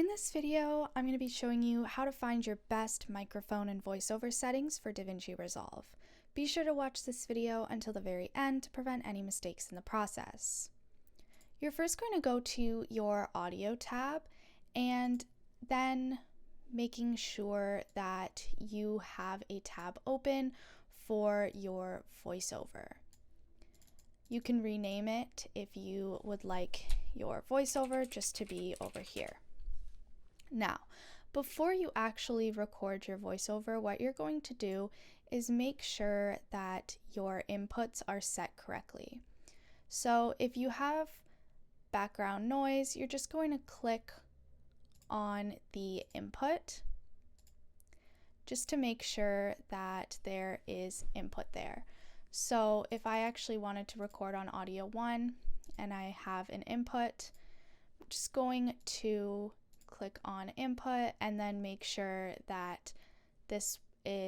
In this video, I'm going to be showing you how to find your best microphone and voiceover settings for Davinci Resolve. Be sure to watch this video until the very end to prevent any mistakes in the process. You're first going to go to your audio tab and then making sure that you have a tab open for your voiceover. You can rename it if you would like your voiceover just to be over here. Now, before you actually record your voiceover, what you're going to do is make sure that your inputs are set correctly. So if you have background noise, you're just going to click on the input just to make sure that there is input there. So if I actually wanted to record on audio 1 and I have an input, I'm just going to click on input and then make sure that this is